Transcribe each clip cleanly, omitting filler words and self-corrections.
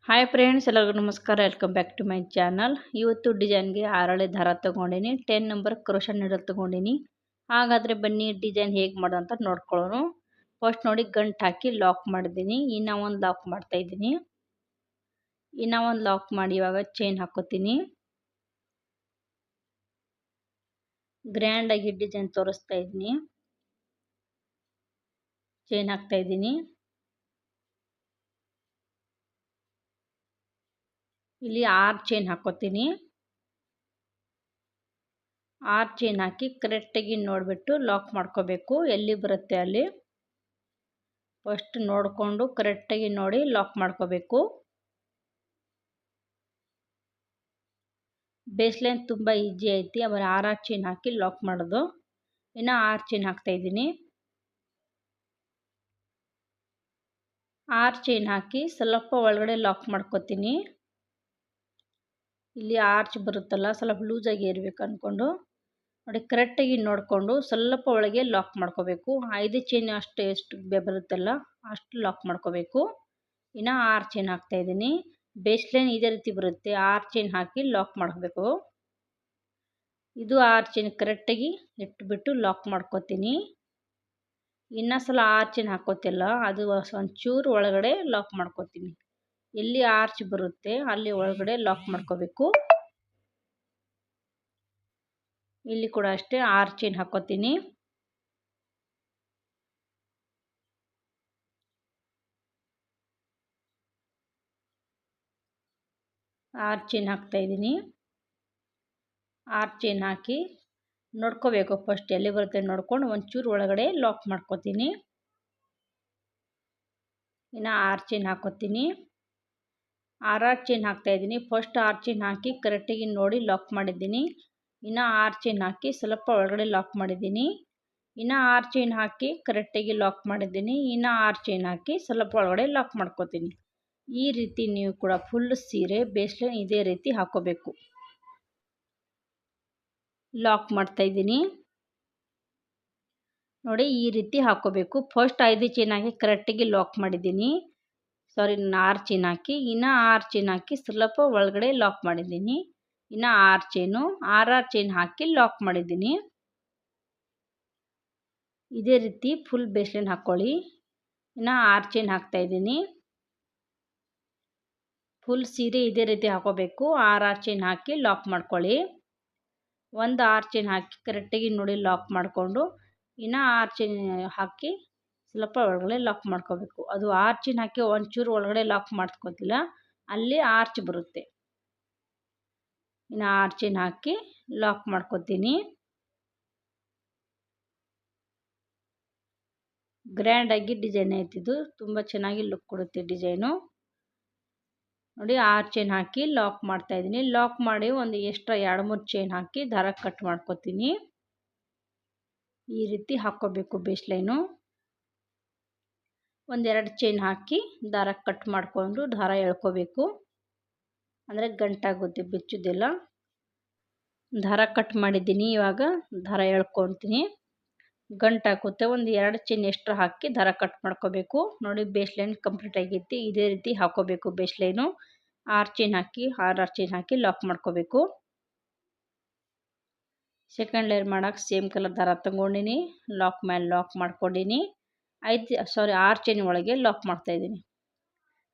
Hi friends, ಎಲ್ಲರಿಗೂ ನಮಸ್ಕಾರ. Welcome back to my channel. ಇವತ್ತು ಡಿಸೈನ್ಗೆ ಆರಳೆ ದಾರ ತೊಗೊಂಡಿನಿ. 10 ನಂಬರ್ ಕ್ರೋಷನ್ ನೀಡಲ್ ತೊಗೊಂಡಿನಿ. ಹಾಗಾದರೆ ಬನ್ನಿ ಡಿಸೈನ್ ಹೇಗೆ ಮಾಡೋದು ಅಂತ ನೋಡ್ಕೊಳ್ಳೋಣ. ಫಸ್ಟ್ ನೋಡಿ, ಗಂಟು ಹಾಕಿ ಲಾಕ್ ಮಾಡಿದ್ದೀನಿ. ಇನ್ನೂ ಒಂದು ಲಾಕ್ ಮಾಡ್ತಾಯಿದ್ದೀನಿ. ಇನ್ನೂ ಒಂದು ಲಾಕ್ ಮಾಡಿ ಇವಾಗ ಚೈನ್ ಹಾಕೋತೀನಿ. ಗ್ರ್ಯಾಂಡಾಗಿ ಡಿಸೈನ್ ತೋರಿಸ್ತಾ ಇದ್ದೀನಿ. ಚೈನ್ ಹಾಕ್ತಾಯಿದ್ದೀನಿ. ಇಲ್ಲಿ 6 ಚೈನ್ ಹಾಕೋತೀನಿ. 6 ಚೈನ್ ಹಾಕಿ ಕರೆಕ್ಟಾಗಿ ನೋಡಿಬಿಟ್ಟು ಲಾಕ್ ಮಾಡ್ಕೋಬೇಕು. ಎಲ್ಲಿ ಬರುತ್ತೆ ಅಲ್ಲಿ ಫಸ್ಟ್ ನೋಡಿಕೊಂಡು ಕರೆಕ್ಟಾಗಿ ನೋಡಿ ಲಾಕ್ ಮಾಡ್ಕೋಬೇಕು. ಬೇಸ್ ಲೈನ್ ತುಂಬ ಈಜಿ ಐತಿ. ಆಮೇಲೆ 6 ಚೈನ್ ಹಾಕಿ ಲಾಕ್ ಮಾಡೋದು. ಇನ್ನು 6 ಚೈನ್ ಹಾಕ್ತಾಯಿದ್ದೀನಿ. 6 ಚೈನ್ ಹಾಕಿ ಸ್ವಲ್ಪ ಒಳಗಡೆ ಲಾಕ್ ಮಾಡ್ಕೋತೀನಿ. ಇಲ್ಲಿ ಆರ್ಚ್ ಬರುತ್ತಲ್ಲ, ಸ್ವಲ್ಪ ಲೂಸಾಗಿ ಇರಬೇಕು ಅಂದ್ಕೊಂಡು ನೋಡಿ ಕರೆಕ್ಟಾಗಿ ನೋಡಿಕೊಂಡು ಸ್ವಲ್ಪ ಒಳಗೆ ಲಾಕ್ ಮಾಡ್ಕೋಬೇಕು. 5 ಚೈನ್ ಎಷ್ಟು ಬರುತ್ತಲ್ಲ ಅಷ್ಟು ಲಾಕ್ ಮಾಡ್ಕೋಬೇಕು. ಇನ್ನು 6 ಚೈನ್ ಹಾಕ್ತಾಯಿದ್ದೀನಿ. ಬೇಸ್ ಲೈನ್ ಇದೇ ರೀತಿ ಬರುತ್ತೆ. 6 ಚೈನ್ ಹಾಕಿ ಲಾಕ್ ಮಾಡಬೇಕು. ಇದು 6 ಚೈನ್ ಕರೆಕ್ಟಾಗಿ ಇಟ್ಬಿಟ್ಟು ಲಾಕ್ ಮಾಡ್ಕೋತೀನಿ. ಇನ್ನೂ ಸಲ 6 ಚೈನ್ ಹಾಕೋತಿಲ್ಲ, ಅದು ಒಂಚೂರು ಒಳಗಡೆ ಲಾಕ್ ಮಾಡ್ಕೋತೀನಿ. ಎಲ್ಲಿ ಆರ್ಚ್ ಬರುತ್ತೆ ಅಲ್ಲಿ ಒಳಗಡೆ ಲಾಕ್ ಮಾಡ್ಕೋಬೇಕು. ಇಲ್ಲಿ ಕೂಡ ಅಷ್ಟೇ 6 ಚೈನ್ ಹಾಕೋತೀನಿ. ಆರು ಚೈನ್ ಹಾಕ್ತಾಯಿದ್ದೀನಿ. 6 ಚೈನ್ ಹಾಕಿ ನೋಡ್ಕೋಬೇಕು. ಫಸ್ಟ್ ಎಲ್ಲಿ ಬರುತ್ತೆ ನೋಡ್ಕೊಂಡು ಒಂಚೂರು ಒಳಗಡೆ ಲಾಕ್ ಮಾಡ್ಕೋತೀನಿ. ಇನ್ನು 6 ಚೈನ್ ಹಾಕೋತೀನಿ. 6 ಚೈನ್ ಹಾಕ್ತಾಯಿದ್ದೀನಿ. ಫಸ್ಟ್ 6 ಚೈನ್ ಹಾಕಿ ಕರೆಕ್ಟಾಗಿ ನೋಡಿ ಲಾಕ್ ಮಾಡಿದ್ದೀನಿ. ಇನ್ನು 6 ಚೈನ್ ಹಾಕಿ ಸ್ವಲ್ಪ ಒಳಗಡೆ ಲಾಕ್ ಮಾಡಿದ್ದೀನಿ. ಇನ್ನು 6 ಚೈನ್ ಹಾಕಿ ಕರೆಕ್ಟಾಗಿ ಲಾಕ್ ಮಾಡಿದ್ದೀನಿ. ಇನ್ನು 6 ಚೈನ್ ಹಾಕಿ ಸ್ವಲ್ಪ ಒಳಗಡೆ ಲಾಕ್ ಮಾಡ್ಕೋತೀನಿ. ಈ ರೀತಿ ನೀವು ಕೂಡ ಫುಲ್ ಸೀರೆ ಬೇಸ್ ಲೈನ್ ಇದೇ ರೀತಿ ಹಾಕೋಬೇಕು. ಲಾಕ್ ಮಾಡ್ತಾಯಿದ್ದೀನಿ ನೋಡಿ, ಈ ರೀತಿ ಹಾಕೋಬೇಕು. ಫಸ್ಟ್ 5 ಚೈನ್ ಹಾಕಿ ಕರೆಕ್ಟಾಗಿ ಲಾಕ್ ಮಾಡಿದ್ದೀನಿ. 6 ಚೈನ್ ಹಾಕಿ ಇನ್ನು 6 ಚೈನ್ ಹಾಕಿ ಸ್ವಲ್ಪ ಒಳಗಡೆ ಲಾಕ್ ಮಾಡಿದ್ದೀನಿ. ಇನ್ನು 6 ಚೈನು 6 ಚೈನ್ ಹಾಕಿ ಲಾಕ್ ಮಾಡಿದ್ದೀನಿ. ಇದೇ ರೀತಿ ಫುಲ್ ಬೇಸ್ ಲೈನ್ ಹಾಕ್ಕೊಳ್ಳಿ. ಇನ್ನು 6 ಚೈನ್ ಹಾಕ್ತಾಯಿದ್ದೀನಿ. ಫುಲ್ ಸೀರೆ ಇದೇ ರೀತಿ ಹಾಕೋಬೇಕು. 6 ಚೈನ್ ಹಾಕಿ ಲಾಕ್ ಮಾಡ್ಕೊಳ್ಳಿ. ಒಂದು 6 ಚೈನ್ ಹಾಕಿ ಕರೆಕ್ಟಾಗಿ ನೋಡಿ ಲಾಕ್ ಮಾಡಿಕೊಂಡು ಇನ್ನು 6 ಚೈನ್ ಹಾಕಿ ಸ್ವಲ್ಪ ಒಳಗಡೆ ಲಾಕ್ ಮಾಡ್ಕೋಬೇಕು. ಅದು 6 ಚೈನ್ ಹಾಕಿ ಒಂಚೂರು ಒಳಗಡೆ ಲಾಕ್ ಮಾಡ್ಕೋತಿಲ್ಲ, ಅಲ್ಲಿ ಆರ್ಚ್ ಬರುತ್ತೆ. ಇನ್ನು 6 ಚೈನ್ ಹಾಕಿ ಲಾಕ್ ಮಾಡ್ಕೋತೀನಿ. ಗ್ರ್ಯಾಂಡಾಗಿ ಡಿಸೈನ್ ಐತಿದು, ತುಂಬ ಚೆನ್ನಾಗಿ ಲುಕ್ ಕೊಡುತ್ತೆ ಡಿಸೈನು ನೋಡಿ. 6 ಚೈನ್ ಹಾಕಿ ಲಾಕ್ ಮಾಡ್ತಾಯಿದ್ದೀನಿ. ಲಾಕ್ ಮಾಡಿ ಒಂದು ಎಕ್ಸ್ಟ್ರಾ 2-3 ಚೈನ್ ಹಾಕಿ ದಾರ ಕಟ್ ಮಾಡ್ಕೋತೀನಿ. ಈ ರೀತಿ ಹಾಕ್ಕೋಬೇಕು ಬೇಸ್ ಲೈನು. ಒಂದೆರಡು ಚೈನ್ ಹಾಕಿ ದಾರ ಕಟ್ ಮಾಡಿಕೊಂಡು ದಾರ ಎಳ್ಕೋಬೇಕು. ಅಂದರೆ ಗಂಟಾಗುತ್ತೆ, ಬಿಚ್ಚೋದಿಲ್ಲ. ದಾರ ಕಟ್ ಮಾಡಿದ್ದೀನಿ. ಇವಾಗ ದಾರ ಎಳ್ಕೊತೀನಿ. ಗಂಟು ಹಾಕುತ್ತೆ. ಒಂದು 2 ಚೈನ್ ಎಕ್ಸ್ಟ್ರಾ ಹಾಕಿ ದಾರ ಕಟ್ ಮಾಡ್ಕೋಬೇಕು. ನೋಡಿ ಬೇಸ್ ಲೈನ್ ಕಂಪ್ಲೀಟ್ ಆಗೈತಿ. ಇದೇ ರೀತಿ ಹಾಕೋಬೇಕು ಬೇಸ್ ಲೈನು. 6 ಚೈನ್ ಹಾಕಿ 6 ಚೈನ್ ಹಾಕಿ ಲಾಕ್ ಮಾಡ್ಕೋಬೇಕು. ಸೆಕೆಂಡ್ ಲೇಯರ್ ಮಾಡೋಕೆ ಸೇಮ್ ಕಲರ್ ದಾರ ತಗೊಂಡಿನಿ. ಲಾಕ್ ಮೇಲೆ ಲಾಕ್ ಮಾಡ್ಕೊಂಡಿನಿ. 6 ಚೈನ್ ಒಳಗೆ ಲಾಕ್ ಮಾಡ್ತಾಯಿದ್ದೀನಿ.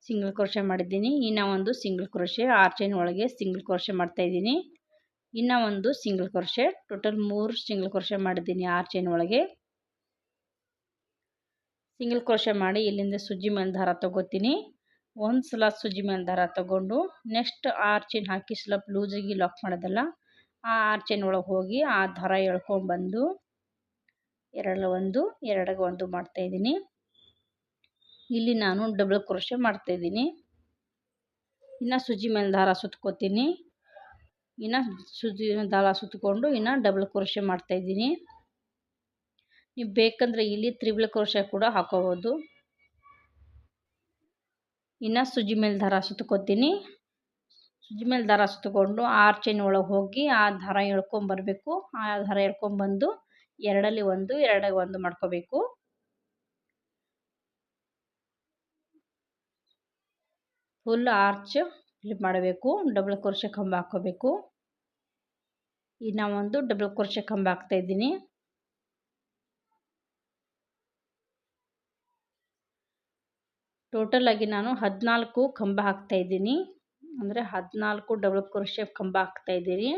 ಸಿಂಗಲ್ ಕ್ರೋಶೆ ಮಾಡಿದ್ದೀನಿ. ಇನ್ನೂ ಒಂದು ಸಿಂಗಲ್ ಕ್ರೋಶೆ 6 ಚೈನ್ ಒಳಗೆ ಸಿಂಗಲ್ ಕ್ರೋಶೆ ಮಾಡ್ತಾಯಿದ್ದೀನಿ. ಇನ್ನೂ ಒಂದು single crochet. Total 3 single crochet ಮಾಡಿದ್ದೀನಿ 6 ಚೈನ್ ಒಳಗೆ. ಸಿಂಗಲ್ ಕ್ರೋಶೆ ಮಾಡಿ ಇಲ್ಲಿಂದ ಸುಜ್ಜಿ ಮೇಲೆ ದಾರ ತಗೋತೀನಿ. ಒಂದು ಸಲ ಸುಜ್ಜಿ ಮೇಲೆ ದಾರ ತಗೊಂಡು ನೆಕ್ಸ್ಟ್ 6 ಚೈನ್ ಹಾಕಿ ಸ್ವಲ್ಪ ಲೂಸಾಗಿ ಲಾಕ್ ಮಾಡೋದಲ್ಲ, ಆ 6 ಚೈನ್ ಒಳಗೆ ಹೋಗಿ ಆ ದಾರ ಎಳ್ಕೊಂಡ್ಬಂದು ಎರಡಿಗೆ ಒಂದು ಮಾಡ್ತಾಯಿದ್ದೀನಿ. ಇಲ್ಲಿ ನಾನು ಡಬಲ್ ಕ್ರೋಶೆ ಮಾಡ್ತಾಯಿದ್ದೀನಿ. ಇನ್ನು ಸುಜ್ಜಿ ಮೇಲೆ ದಾರ ಸುತ್ಕೋತೀನಿ. ಇನ್ನು ಸುಜ್ಜಿ ದಾರ ಸುತ್ತಕೊಂಡು ಇನ್ನು ಡಬಲ್ ಕ್ರೋಶೆ ಮಾಡ್ತಾಯಿದ್ದೀನಿ. ನೀವು ಬೇಕಂದರೆ ಇಲ್ಲಿ ತ್ರಿಬಲ್ ಕ್ರೋಶೆ ಕೂಡ ಹಾಕೋಬೋದು. ಇನ್ನು ಸುಜ್ಜಿ ಮೇಲೆ ದಾರ ಸುತ್ಕೋತೀನಿ. ಸುಜ್ಜಿ ಮೇಲೆ ದಾರ ಸುತ್ತಕೊಂಡು 6 ಚೈನ್ ಒಳಗೆ ಹೋಗಿ ಆ ದಾರ ಎಳ್ಕೊಂಬರ್ಬೇಕು. ಆ ದಾರ ಎಳ್ಕೊಂಬಂದು ಎರಡಲ್ಲಿ ಒಂದು ಮಾಡ್ಕೋಬೇಕು. ಫುಲ್ ಆರ್ಚ್ ಫ್ಲಿಪ್ ಮಾಡಬೇಕು. ಡಬಲ್ ಕ್ರೋಶೆ ಕಂಬ ಹಾಕ್ಕೋಬೇಕು. ಇನ್ನು ಒಂದು ಡಬಲ್ ಕ್ರೋಶೆ ಕಂಬ ಹಾಕ್ತಾಯಿದ್ದೀನಿ. ಟೋಟಲಾಗಿ ನಾನು 14 ಕಂಬ ಹಾಕ್ತಾಯಿದ್ದೀನಿ. ಅಂದರೆ 14 ಡಬಲ್ ಕ್ರೋಶೆ ಕಂಬ ಹಾಕ್ತಾಯಿದ್ದೀನಿ.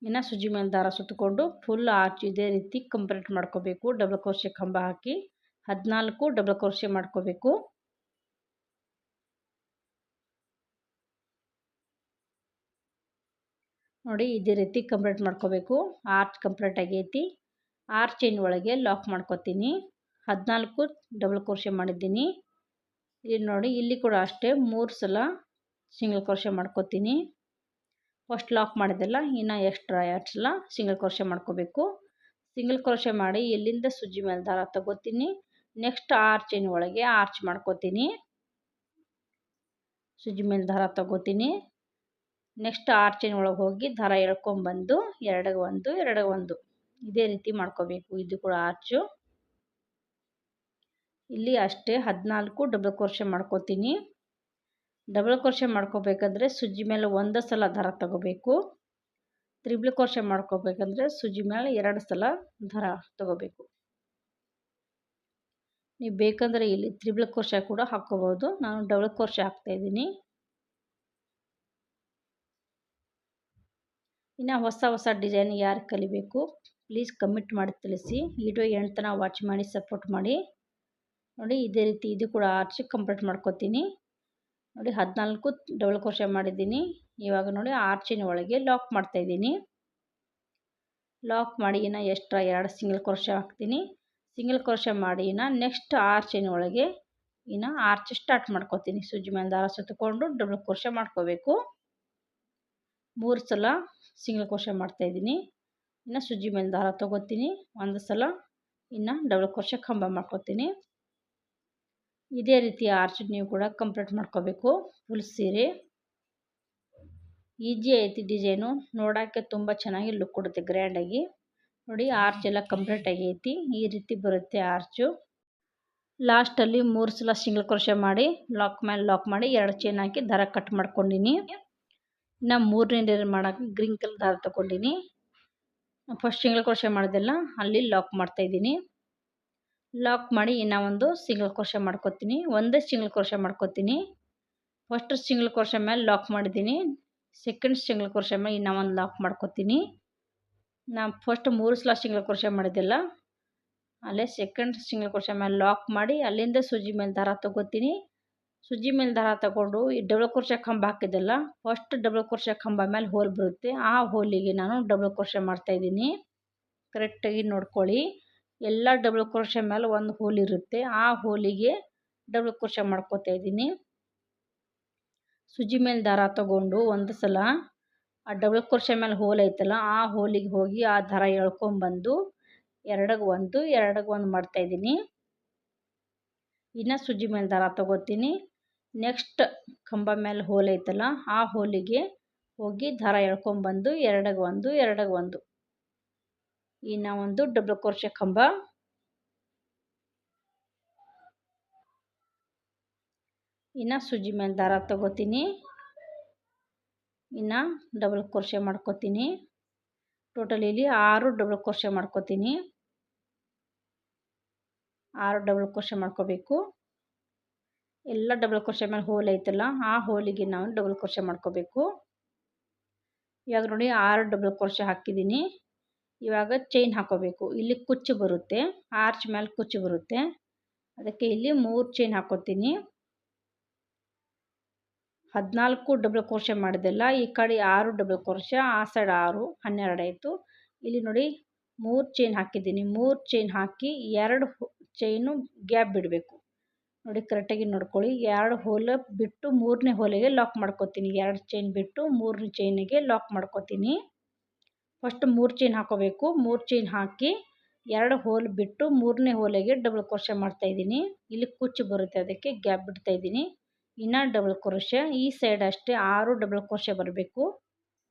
ಇನ್ನು ಸುಜಿ ಮೇಲೆ ದಾರ ಸುತ್ತಕೊಂಡು ಫುಲ್ ಆರ್ಚ್ ಇದೇ ರೀತಿ ಕಂಪ್ಲೀಟ್ ಮಾಡ್ಕೋಬೇಕು. ಡಬಲ್ ಕ್ರೋಶೆ ಕಂಬ ಹಾಕಿ 14 ಡಬಲ್ ಕ್ರೋಶೆ ಮಾಡ್ಕೋಬೇಕು. ನೋಡಿ ಇದೇ ರೀತಿ ಕಂಪ್ಲೀಟ್ ಮಾಡ್ಕೋಬೇಕು. ಆರ್ಚ್ ಕಂಪ್ಲೀಟ್ ಆಗೈತಿ. ಆರ್ಚ್ ಚೈನ್ ಒಳಗೆ ಲಾಕ್ ಮಾಡ್ಕೋತೀನಿ. 14 ಡಬಲ್ ಕ್ರೋಶೆ ಮಾಡಿದ್ದೀನಿ. ಇಲ್ಲಿ ನೋಡಿ ಇಲ್ಲಿ ಕೂಡ ಅಷ್ಟೇ 3 ಸಲ ಸಿಂಗಲ್ ಕ್ರೋಶೆ ಮಾಡ್ಕೋತೀನಿ. ಫಸ್ಟ್ ಲಾಕ್ ಮಾಡಿದೆಲ್ಲ ಇನ್ನು ಎಕ್ಸ್ಟ್ರಾ 2 ಸಲ ಸಿಂಗಲ್ ಕ್ರೋಶೆ ಮಾಡ್ಕೋಬೇಕು. ಸಿಂಗಲ್ ಕ್ರೋಶೆ ಮಾಡಿ ಇಲ್ಲಿಂದ ಸುಜಿ ಮೇಲೆ ದಾರ ತಗೋತೀನಿ. ನೆಕ್ಸ್ಟ್ ಆರ್ಚ್ ಚೈನ್ ಒಳಗೆ ಆರ್ಚ್ ಮಾಡ್ಕೋತೀನಿ. ಸುಜಿ ಮೇಲೆ ದಾರ ತಗೋತೀನಿ. ನೆಕ್ಸ್ಟ್ ಆರ್ಚ್ ಚೈನ್ ಒಳಗೆ ಹೋಗಿ ದಾರ ಎಳ್ಕೊಂಬಂದು 2 1 2 1 ಇದೇ ರೀತಿ ಮಾಡ್ಕೋಬೇಕು. ಇದು ಕೂಡ ಆರ್ಚು. ಇಲ್ಲಿ ಅಷ್ಟೇ 14 ಡಬಲ್ ಕ್ರೋಶೆ ಮಾಡ್ಕೋತೀನಿ. ಡಬಲ್ ಕ್ರೋಶೆ ಮಾಡ್ಕೋಬೇಕಂದ್ರೆ ಸುಜಿ ಮೇಲೆ 1 ಸಲ ದಾರ ತಗೋಬೇಕು. ತ್ರಿಬಲ್ ಕ್ರೋಶೆ ಮಾಡ್ಕೋಬೇಕಂದ್ರೆ ಸುಜಿ ಮೇಲೆ 2 ಸಲ ದಾರ ತಗೋಬೇಕು. ನೀವು ಬೇಕಂದರೆ ಇಲ್ಲಿ ತ್ರಿಬಲ್ ಕ್ರೋಶೆ ಕೂಡ ಹಾಕ್ಕೋಬೋದು. ನಾನು ಡಬಲ್ ಕ್ರೋಶೆ ಹಾಕ್ತಾಯಿದ್ದೀನಿ. ಇನ್ನು ಹೊಸ ಡಿಸೈನ್ ಯಾರು ಕಲಿಬೇಕು ಪ್ಲೀಸ್ ಕಮೆಂಟ್ ಮಾಡಿ ತಿಳಿಸಿ. ವಿಡಿಯೋ ಎಂಡ್ ತನಕ ವಾಚ್ ಮಾಡಿ ಸಪೋರ್ಟ್ ಮಾಡಿ. ನೋಡಿ ಇದೇ ರೀತಿ ಇದು ಕೂಡ ಆರ್ಚ್ ಕಂಪ್ಲೀಟ್ ಮಾಡ್ಕೋತೀನಿ. ನೋಡಿ 14 ಡಬಲ್ ಕ್ರೋಶೆ ಮಾಡಿದ್ದೀನಿ. ಇವಾಗ ನೋಡಿ ಆರ್ಚಿನ ಒಳಗೆ ಲಾಕ್ ಮಾಡ್ತಾಯಿದ್ದೀನಿ. ಲಾಕ್ ಮಾಡಿ ಇನ್ನು ಎಕ್ಸ್ಟ್ರಾ 2 ಸಿಂಗಲ್ ಕ್ರೋಶೆ ಹಾಕ್ತೀನಿ. ಸಿಂಗಲ್ ಕ್ರೋಶೆ ಮಾಡಿ ಇನ್ನು ನೆಕ್ಸ್ಟ್ ಆರ್ಚಿನ ಒಳಗೆ ಇನ್ನು ಆರ್ಚ್ ಸ್ಟಾರ್ಟ್ ಮಾಡ್ಕೋತೀನಿ. ಸುಜಿ ಮೇಲೆ ದಾರ ಸುತ್ತಕೊಂಡು ಡಬಲ್ ಕ್ರೋಶೆ ಮಾಡ್ಕೋಬೇಕು. 3 ಸಲ ಸಿಂಗಲ್ ಕ್ರೋಶೆ ಮಾಡ್ತಾಯಿದ್ದೀನಿ. ಇನ್ನು ಸುಜಿ ಮೇಲೆ ದಾರ ತಗೋತೀನಿ. 1 ಸಲ ಇನ್ನು ಡಬಲ್ ಕ್ರೋಶೆ ಕಂಬ ಮಾಡ್ಕೋತೀನಿ. ಇದೇ ರೀತಿ ಆರ್ಚ್ ನೀವು ಕೂಡ ಕಂಪ್ಲೀಟ್ ಮಾಡ್ಕೋಬೇಕು. ಫುಲ್ ಸೀರೆ ಈಜಿ ಐತಿ. ಡಿಸೈನು ನೋಡೋಕ್ಕೆ ತುಂಬ ಚೆನ್ನಾಗಿ ಲುಕ್ ಕೊಡುತ್ತೆ ಗ್ರ್ಯಾಂಡಾಗಿ. ನೋಡಿ ಆರ್ಚ್ ಎಲ್ಲ ಕಂಪ್ಲೀಟ್ ಆಗೈತಿ. ಈ ರೀತಿ ಬರುತ್ತೆ ಆರ್ಚು. ಲಾಸ್ಟಲ್ಲಿ 3 ಸಲ ಸಿಂಗಲ್ ಕ್ರೋಶೆ ಮಾಡಿ ಲಾಕ್ ಮೇಲೆ ಲಾಕ್ ಮಾಡಿ 2 ಚೈನ್ ಹಾಕಿ ದಾರ ಕಟ್ ಮಾಡ್ಕೊಂಡಿನಿ. ಇನ್ನು 3ನೇ ಲೇಯರ್ ಮಾಡೋಕ್ಕೆ ಗ್ರೀನ್ ಕಲರ್ ದಾರ ತೊಗೊಂಡಿನಿ. ಫಸ್ಟ್ ಸಿಂಗಲ್ ಕ್ರೋಶೆ ಮಾಡಿದೆಲ್ಲ ಅಲ್ಲಿ ಲಾಕ್ ಮಾಡ್ತಾಯಿದ್ದೀನಿ. ಲಾಕ್ ಮಾಡಿ ಇನ್ನು ಒಂದು ಸಿಂಗಲ್ ಕ್ರೋಶೆ ಮಾಡ್ಕೋತೀನಿ. ಒಂದೇ ಸಿಂಗಲ್ ಕ್ರೋಶೆ ಮಾಡ್ಕೋತೀನಿ. ಫಸ್ಟ್ ಸಿಂಗಲ್ ಕ್ರೋಶೆ ಮೇಲೆ ಲಾಕ್ ಮಾಡಿದ್ದೀನಿ. ಸೆಕೆಂಡ್ ಸಿಂಗಲ್ ಕ್ರೋಶೆ ಮೇಲೆ ಇನ್ನು ಒಂದು ಲಾಕ್ ಮಾಡ್ಕೋತೀನಿ. ನಾನು ಫಸ್ಟ್ 3 ಸಲ ಸಿಂಗಲ್ ಕ್ರೋಶೆ ಮಾಡಿದ್ದೆಲ್ಲ ಅಲ್ಲೇ ಸೆಕೆಂಡ್ ಸಿಂಗಲ್ ಕ್ರೋಶೆ ಮೇಲೆ ಲಾಕ್ ಮಾಡಿ ಅಲ್ಲಿಂದ ಸುಜಿ ಮೇಲೆ ದಾರ ತಗೋತೀನಿ. ಸುಜಿ ಮೇಲೆ ದಾರ ತಗೊಂಡು ಈ ಡಬಲ್ ಕ್ರೋಶೆ ಕಂಬ ಹಾಕಿದ್ದೆಲ್ಲ ಫಸ್ಟ್ ಡಬಲ್ ಕ್ರೋಶೆ ಕಂಬ ಮೇಲೆ ಹೋಲ್ ಬರುತ್ತೆ. ಆ ಹೋಲಿಗೆ ನಾನು ಡಬಲ್ ಕ್ರೋಶೆ ಮಾಡ್ತಾಯಿದ್ದೀನಿ. ಕರೆಕ್ಟಾಗಿ ನೋಡ್ಕೊಳ್ಳಿ. ಎಲ್ಲ ಡಬಲ್ ಕ್ರೋಶೆ ಮೇಲೆ ಒಂದು ಹೋಲ್ ಇರುತ್ತೆ. ಆ ಹೋಲಿಗೆ ಡಬಲ್ ಕ್ರೋಶೆ ಮಾಡ್ಕೋತಾ ಇದ್ದೀನಿ. ಸುಜಿ ಮೇಲೆ ದಾರ ತಗೊಂಡು 1 ಸಲ ಆ ಡಬಲ್ ಕ್ರೋಶೆ ಮೇಲೆ ಹೋಲ್ ಐತಲ್ಲ ಆ ಹೋಲಿಗೆ ಹೋಗಿ ಆ ದಾರ ಎಳ್ಕೊಂಬಂದು 2 1 2 1 ಮಾಡ್ತಾಯಿದ್ದೀನಿ. ಇನ್ನು ಸುಜಿ ಮೇಲೆ ದಾರ ತಗೋತೀನಿ. ನೆಕ್ಸ್ಟ್ ಕಂಬ ಮೇಲೆ ಹೋಲ್ ಐತಲ್ಲ ಆ ಹೋಲಿಗೆ ಹೋಗಿ ದಾರ ಎಳ್ಕೊಂಬಂದು 2 1 2 1 ಇನ್ನು ಒಂದು ಡಬಲ್ ಕ್ರೋಶೆ ಕಂಬ. ಇನ್ನು ಸುಜಿ ಮೇಲೆ ದಾರ ತಗೋತೀನಿ. ಇನ್ನು ಡಬಲ್ ಕ್ರೋಶೆ ಮಾಡ್ಕೋತೀನಿ. ಟೋಟಲ್ ಇಲ್ಲಿ 6 ಡಬಲ್ ಕ್ರೋಶೆ ಮಾಡ್ಕೋತೀನಿ. 6 ಡಬಲ್ ಕ್ರೋಶೆ ಮಾಡ್ಕೋಬೇಕು. ಎಲ್ಲ ಡಬಲ್ ಕ್ರೋಶೆ ಮೇಲೆ ಹೋಲ್ ಐತಲ್ಲ ಆ ಹೋಲಿಗೆ ನಾವು ಡಬಲ್ ಕ್ರೋಶೆ ಮಾಡ್ಕೋಬೇಕು. ಇವಾಗ ನೋಡಿ 6 ಡಬಲ್ ಕ್ರೋಶೆ ಹಾಕಿದ್ದೀನಿ. ಇವಾಗ ಚೈನ್ ಹಾಕೋಬೇಕು. ಇಲ್ಲಿ ಕುಚ್ಚು ಬರುತ್ತೆ. ಆರ್ಚ್ ಮೇಲೆ ಕುಚ್ಚು ಬರುತ್ತೆ. ಅದಕ್ಕೆ ಇಲ್ಲಿ 3 ಚೈನ್ ಹಾಕೋತೀನಿ. 14 ಡಬಲ್ ಕ್ರೋಶೆ ಮಾಡಿದೆಲ್ಲ ಈ ಕಡೆ 6 ಡಬಲ್ ಕ್ರೋಶೆ ಆ ಸೈಡ್ 6 12 ಆಯಿತು. ಇಲ್ಲಿ ನೋಡಿ 3 ಚೈನ್ ಹಾಕಿದ್ದೀನಿ. 3 ಚೈನ್ ಹಾಕಿ 2 ಚೈನು ಗ್ಯಾಪ್ ಬಿಡಬೇಕು. ನೋಡಿ ಕರೆಕ್ಟಾಗಿ ನೋಡ್ಕೊಳ್ಳಿ. 2 ಹೋಲ್ ಬಿಟ್ಟು 3ನೇ ಹೋಲಿಗೆ ಲಾಕ್ ಮಾಡ್ಕೋತೀನಿ. 2 ಚೈನ್ ಬಿಟ್ಟು 3ನೇ ಚೈನಿಗೆ ಲಾಕ್ ಮಾಡ್ಕೋತೀನಿ. ಫಸ್ಟ್ 3 ಚೈನ್ ಹಾಕೋಬೇಕು. 3 ಚೈನ್ ಹಾಕಿ 2 ಹೋಲ್ ಬಿಟ್ಟು 3ನೇ ಹೋಲಿಗೆ ಡಬಲ್ ಕ್ರೋಶೆ ಮಾಡ್ತಾಯಿದ್ದೀನಿ. ಇಲ್ಲಿ ಕುಚ್ಚು ಬರುತ್ತೆ ಅದಕ್ಕೆ ಗ್ಯಾಪ್ ಬಿಡ್ತಾಯಿದ್ದೀನಿ. ಇನ್ನು ಡಬಲ್ ಕ್ರೋಶೆ ಈ ಸೈಡ್ ಅಷ್ಟೇ 6 ಡಬಲ್ ಕ್ರೋಶೆ ಬರಬೇಕು.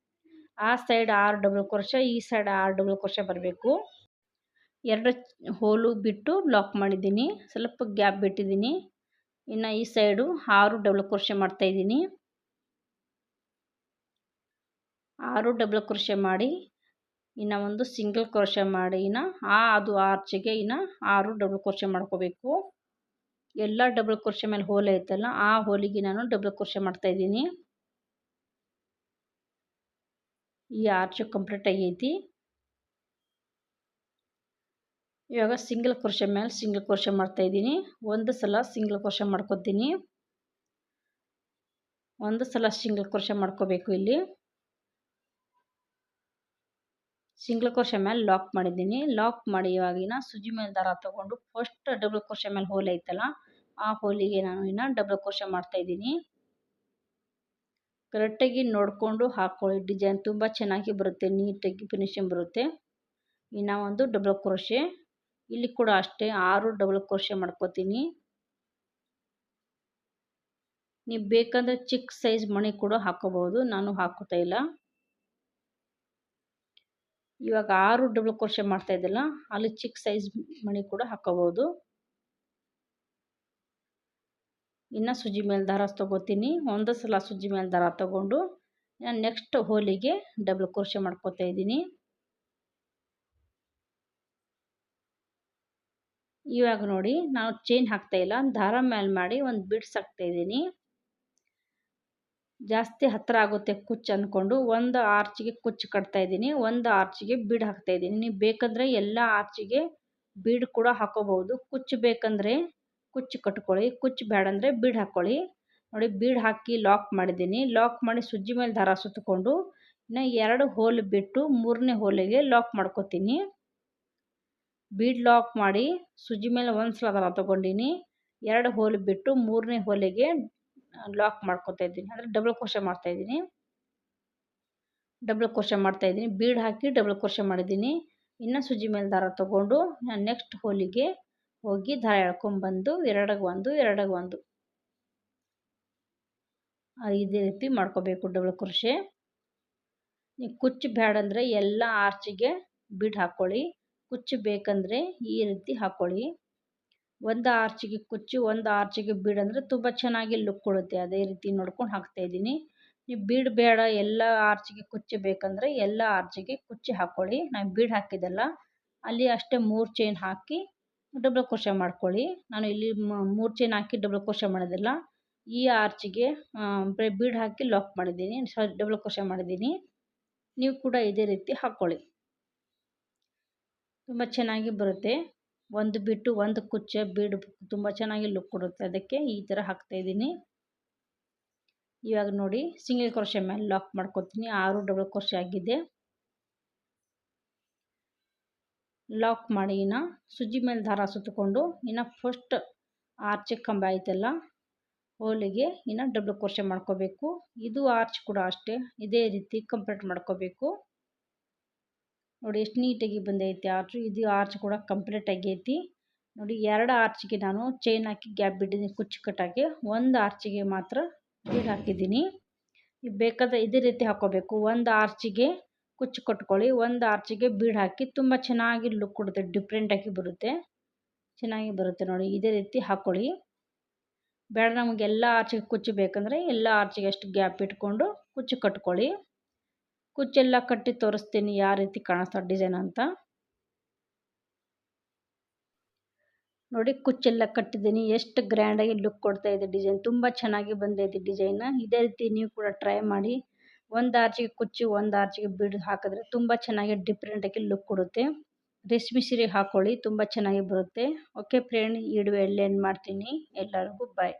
ಆ ಸೈಡ್ 6 ಡಬಲ್ ಕ್ರೋಶೆ ಈ ಸೈಡ್ 6 ಡಬಲ್ ಕ್ರೋಶೆ ಬರಬೇಕು. 2 ಹೋಲು ಬಿಟ್ಟು ಲಾಕ್ ಮಾಡಿದ್ದೀನಿ. ಸ್ವಲ್ಪ ಗ್ಯಾಪ್ ಬಿಟ್ಟಿದ್ದೀನಿ. ಇನ್ನು ಈ ಸೈಡು 6 ಡಬಲ್ ಕ್ರೋಶೆ ಮಾಡ್ತಾಯಿದ್ದೀನಿ. 6 ಡಬಲ್ ಕ್ರೋಶೆ ಮಾಡಿ ಇನ್ನು ಒಂದು ಸಿಂಗಲ್ ಕ್ರೋಶೆ ಮಾಡಿ ಅದು ಆರ್ಚಿಗೆ ಇನ್ನು 6 ಡಬಲ್ ಕ್ರೋಶೆ ಮಾಡ್ಕೋಬೇಕು. ಎಲ್ಲ ಡಬಲ್ ಕ್ರೋಶೆ ಮೇಲೆ ಹೋಲ್ ಐತಲ್ಲ ಆ ಹೋಲಿಗೆ ನಾನು ಡಬಲ್ ಕ್ರೋಶೆ ಮಾಡ್ತಾಯಿದ್ದೀನಿ. ಈ ಆರ್ಚ್ ಕಂಪ್ಲೀಟ್ ಆಗೈತಿ. ಇವಾಗ ಸಿಂಗಲ್ ಕ್ರೋಶೆ ಮೇಲೆ ಸಿಂಗಲ್ ಕ್ರೋಶೆ ಮಾಡ್ತಾಯಿದ್ದೀನಿ. ಒಂದು ಸಲ ಸಿಂಗಲ್ ಕ್ರೋಶೆ ಮಾಡ್ಕೊತೀನಿ. ಒಂದು ಸಲ ಸಿಂಗಲ್ ಕ್ರೋಶೆ ಮಾಡ್ಕೋಬೇಕು. ಇಲ್ಲಿ ಸಿಂಗಲ್ ಕ್ರೋಶೆ ಮೇಲೆ ಲಾಕ್ ಮಾಡಿದ್ದೀನಿ. ಲಾಕ್ ಮಾಡಿ ಇವಾಗಿನ ಸೂಜಿ ಮೇಲೆ ದಾರ ತಗೊಂಡು ಫಸ್ಟ್ ಡಬಲ್ ಕ್ರೋಶೆ ಮೇಲೆ ಹೋಲ್ ಐತಲ್ಲ ಆ ಹೋಲಿಗೆ ನಾನು ಇನ್ನು ಡಬಲ್ ಕ್ರೋಶೆ ಮಾಡ್ತಾಯಿದ್ದೀನಿ. ಕರೆಕ್ಟಾಗಿ ನೋಡಿಕೊಂಡು ಹಾಕ್ಕೊಳ್ಳಿ. ಡಿಸೈನ್ ತುಂಬ ಚೆನ್ನಾಗಿ ಬರುತ್ತೆ, ನೀಟಾಗಿ ಫಿನಿಶಿಂಗ್ ಬರುತ್ತೆ. ಇನ್ನು ಒಂದು ಡಬಲ್ ಕ್ರೋಶೆ, ಇಲ್ಲಿ ಕೂಡ ಅಷ್ಟೇ 6 ಡಬಲ್ ಕ್ರೋಶೆ ಮಾಡ್ಕೋತೀನಿ. ನೀವು ಬೇಕಂದರೆ ಚಿಕ್ಕ ಸೈಜ್ ಮಣಿ ಕೂಡ ಹಾಕೋಬಹುದು, ನಾನು ಹಾಕೋತಾ ಇಲ್ಲ. ಇವಾಗ 6 ಡಬಲ್ ಕ್ರೋಶೆ ಮಾಡ್ತಾ ಇದ್ದಲ್ಲ ಅಲ್ಲಿ ಚಿಕ್ಕ ಸೈಜ್ ಮಣಿ ಕೂಡ ಹಾಕೋಬಹುದು. ಇನ್ನು ಸೂಜಿ ಮೇಲೆ ದಾರ ತಗೋತೀನಿ. ಒಂದು ಸಲ ಸೂಜಿ ಮೇಲೆ ದಾರ ತಗೊಂಡು ನಾನು ನೆಕ್ಸ್ಟ್ ಹೋಲಿಗೆ ಡಬಲ್ ಕ್ರೋಶೆ ಮಾಡ್ಕೋತಾ ಇದ್ದೀನಿ. ಇವಾಗ ನೋಡಿ ನಾವು ಚೈನ್ ಹಾಕ್ತಾ ಇಲ್ಲ, ದಾರ ಮೇಲೆ ಮಾಡಿ ಒಂದು ಬಿಡ್ಸ್ ಹಾಕ್ತಾ ಇದ್ದೀನಿ. ಜಾಸ್ತಿ ಹತ್ತಿರ ಆಗುತ್ತೆ ಕುಚ್ಚು ಅಂದ್ಕೊಂಡು ಒಂದು ಆರ್ಚಿಗೆ ಕುಚ್ಚು ಕಟ್ತಾ ಇದ್ದೀನಿ, ಒಂದು ಆರ್ಚಿಗೆ ಬೀಡ್ ಹಾಕ್ತಾ ಇದ್ದೀನಿ. ನೀವು ಬೇಕಂದರೆ ಎಲ್ಲ ಆರ್ಚಿಗೆ ಬೀಡ್ ಕೂಡ ಹಾಕೋಬಹುದು. ಕುಚ್ಚು ಬೇಕಂದರೆ ಕುಚ್ಚು ಕಟ್ಕೊಳ್ಳಿ, ಕುಚ್ಚು ಬೇಡಂದರೆ ಬೀಡ್ ಹಾಕ್ಕೊಳ್ಳಿ. ನೋಡಿ ಬೀಡ್ ಹಾಕಿ ಲಾಕ್ ಮಾಡಿದ್ದೀನಿ. ಲಾಕ್ ಮಾಡಿ ಸುಜ್ಜಿ ಮೇಲೆ ದಾರ ಸುತ್ತಕೊಂಡು ಇನ್ನು 2 ಹೋಲ್ ಬಿಟ್ಟು 3ನೇ ಹೋಲಿಗೆ ಲಾಕ್ ಮಾಡ್ಕೊತೀನಿ. ಬೀಡ್ ಲಾಕ್ ಮಾಡಿ ಸುಜ್ಜಿ ಮೇಲೆ ಒಂದು ಸಲ ದಾರ ತೊಗೊಂಡಿನಿ. 2 ಹೋಲ್ ಬಿಟ್ಟು 3ನೇ ಹೋಲಿಗೆ ಲಾಕ್ ಮಾಡ್ಕೊತಾ ಇದ್ದೀನಿ, ಅಂದರೆ ಡಬಲ್ ಕ್ರೋಶೆ ಮಾಡ್ತಾಯಿದ್ದೀನಿ. ಡಬಲ್ ಕ್ರೋಶೆ ಮಾಡ್ತಾಯಿದ್ದೀನಿ, ಬೀಡ್ ಹಾಕಿ ಡಬಲ್ ಕ್ರೋಶೆ ಮಾಡಿದ್ದೀನಿ. ಇನ್ನು ಸೂಜಿ ಮೇಲೆ ದಾರ ತೊಗೊಂಡು ನಾನು ನೆಕ್ಸ್ಟ್ ಹೋಲಿಗೆ ಹೋಗಿ ದಾರ ಎಳ್ಕೊಂಬಂದು 2ಗೆ 1 2ಗೆ 1 ಇದೇ ರೀತಿ ಮಾಡ್ಕೋಬೇಕು ಡಬಲ್ ಕ್ರೋಶೆ. ನೀವು ಕುಚ್ಚು ಬೇಡಂದರೆ ಎಲ್ಲ ಆರ್ಚಿಗೆ ಬೀಡ್ ಹಾಕ್ಕೊಳ್ಳಿ, ಕುಚ್ಚು ಬೇಕಂದರೆ ಈ ರೀತಿ ಹಾಕ್ಕೊಳ್ಳಿ. ಒಂದು ಆರ್ಚಿಗೆ ಕುಚ್ಚು ಒಂದು ಆರ್ಚಿಗೆ ಬೀಡ್ ಅಂದರೆ ತುಂಬ ಚೆನ್ನಾಗಿ ಲುಕ್ ಕೊಡುತ್ತೆ. ಅದೇ ರೀತಿ ನೋಡ್ಕೊಂಡು ಹಾಕ್ತಾಯಿದ್ದೀನಿ. ನೀವು ಬೀಡ್ ಬೇಡ ಎಲ್ಲ ಆರ್ಚಿಗೆ ಕುಚ್ಚು ಬೇಕಂದರೆ ಎಲ್ಲ ಆರ್ಚಿಗೆ ಕುಚ್ಚು ಹಾಕ್ಕೊಳ್ಳಿ. ನಾನು ಬೀಡ್ ಹಾಕಿದ್ದಲ್ಲ ಅಲ್ಲಿ ಅಷ್ಟೇ 3 ಚೈನ್ ಹಾಕಿ ಡಬಲ್ ಕ್ರೋಶೆ ಮಾಡ್ಕೊಳ್ಳಿ. ನಾನು ಇಲ್ಲಿ 3 ಚೈನ್ ಹಾಕಿ ಡಬಲ್ ಕ್ರೋಶೆ ಮಾಡೋದಿಲ್ಲ, ಈ ಆರ್ಚಿಗೆ ಬೀಡ್ ಹಾಕಿ ಲಾಕ್ ಮಾಡಿದ್ದೀನಿ, ಡಬಲ್ ಕ್ರೋಶೆ ಮಾಡಿದ್ದೀನಿ. ನೀವು ಕೂಡ ಇದೇ ರೀತಿ ಹಾಕ್ಕೊಳ್ಳಿ, ತುಂಬ ಚೆನ್ನಾಗಿ ಬರುತ್ತೆ. ಒಂದು ಬಿಟ್ಟು ಒಂದು ಕುಚ್ಚು ಬೀಡ್ ತುಂಬ ಚೆನ್ನಾಗಿ ಲುಕ್ ಕೊಡುತ್ತೆ, ಅದಕ್ಕೆ ಈ ಥರ ಹಾಕ್ತಾಯಿದ್ದೀನಿ. ಇವಾಗ ನೋಡಿ ಸಿಂಗಲ್ ಕ್ರೋಶೆ ಮೇಲೆ ಲಾಕ್ ಮಾಡ್ಕೊತೀನಿ. 6 ಡಬಲ್ ಕ್ರೋಶೆ ಆಗಿದೆ. ಲಾಕ್ ಮಾಡಿ ಇನ್ನು ಸುಜ್ಜಿ ಮೇಲೆ ದಾರ ಸುತ್ತಕೊಂಡು ಇನ್ನು ಫಸ್ಟ್ ಆರ್ಚ್ ಕಂಬ ಐತಲ್ಲ ಹೋಲಿಗೆ ಇನ್ನು ಡಬಲ್ ಕ್ರೋಶೆ ಮಾಡ್ಕೋಬೇಕು. ಇದು ಆರ್ಚ್ ಕೂಡ ಅಷ್ಟೇ ಇದೇ ರೀತಿ ಕಂಪ್ಲೀಟ್ ಮಾಡ್ಕೋಬೇಕು. ನೋಡಿ ಎಷ್ಟು ನೀಟಾಗಿ ಬಂದೈತಿ ಆರ್ಚು. ಇದು ಆರ್ಚ್ ಕೂಡ ಕಂಪ್ಲೀಟ್ ಆಗೈತಿ. ನೋಡಿ 2 ಆರ್ಚಿಗೆ ನಾನು ಚೈನ್ ಹಾಕಿ ಗ್ಯಾಪ್ ಬಿಟ್ಟಿದ್ದೀನಿ ಕುಚ್ಚು ಕಟ್ಟಾಕಿ, ಒಂದು ಆರ್ಚಿಗೆ ಮಾತ್ರ ಬೀಡ್ ಹಾಕಿದ್ದೀನಿ. ನೀವು ಬೇಕಾದರೆ ಇದೇ ರೀತಿ ಹಾಕ್ಕೋಬೇಕು. ಒಂದು ಆರ್ಚಿಗೆ ಕುಚ್ಚು ಕಟ್ಕೊಳ್ಳಿ, ಒಂದು ಆರ್ಚಿಗೆ ಬೀಡ್ ಹಾಕಿ ತುಂಬ ಚೆನ್ನಾಗಿ ಲುಕ್ ಕೊಡುತ್ತೆ, ಡಿಫ್ರೆಂಟಾಗಿ ಬರುತ್ತೆ, ಚೆನ್ನಾಗಿ ಬರುತ್ತೆ. ನೋಡಿ ಇದೇ ರೀತಿ ಹಾಕ್ಕೊಳ್ಳಿ. ಬೇಡ ನಮಗೆ ಎಲ್ಲ ಆರ್ಚಿಗೆ ಕುಚ್ಚು ಬೇಕಂದರೆ ಎಲ್ಲ ಆರ್ಚಿಗೆ ಅಷ್ಟು ಗ್ಯಾಪ್ ಇಟ್ಕೊಂಡು ಕುಚ್ಚು ಕಟ್ಕೊಳ್ಳಿ. ಕುಚ್ಚೆಲ್ಲ ಕಟ್ಟಿ ತೋರಿಸ್ತೀನಿ ಯಾವ ರೀತಿ ಕಾಣಿಸ್ತಾ ಡಿಸೈನ್ ಅಂತ. ನೋಡಿ ಕುಚ್ಚೆಲ್ಲ ಕಟ್ಟಿದ್ದೀನಿ, ಎಷ್ಟು ಗ್ರ್ಯಾಂಡಾಗಿ ಲುಕ್ ಕೊಡ್ತಾ ಇದೆ ಡಿಸೈನ್, ತುಂಬ ಚೆನ್ನಾಗಿ ಬಂದೈತೆ ಡಿಸೈನ್. ಇದೇ ರೀತಿ ನೀವು ಕೂಡ ಟ್ರೈ ಮಾಡಿ. ಒಂದು ಆರ್ಚಿಗೆ ಕುಚ್ಚು ಒಂದು ಆರ್ಚಿಗೆ ಬೀಡ್ ಹಾಕಿದ್ರೆ ತುಂಬ ಚೆನ್ನಾಗಿ ಡಿಫ್ರೆಂಟಾಗಿ ಲುಕ್ ಕೊಡುತ್ತೆ. ರೇಷ್ಮೆ ಸೀರೆ ಹಾಕ್ಕೊಳ್ಳಿ, ತುಂಬ ಚೆನ್ನಾಗಿ ಬರುತ್ತೆ. ಓಕೆ ಫ್ರೆಂಡ್, ಈ ವಿಡಿಯೋ ಎಲ್ಲಿ ಎಂಡ್ ಮಾಡ್ತೀನಿ. ಎಲ್ಲರಿಗೂ ಬಾಯ್.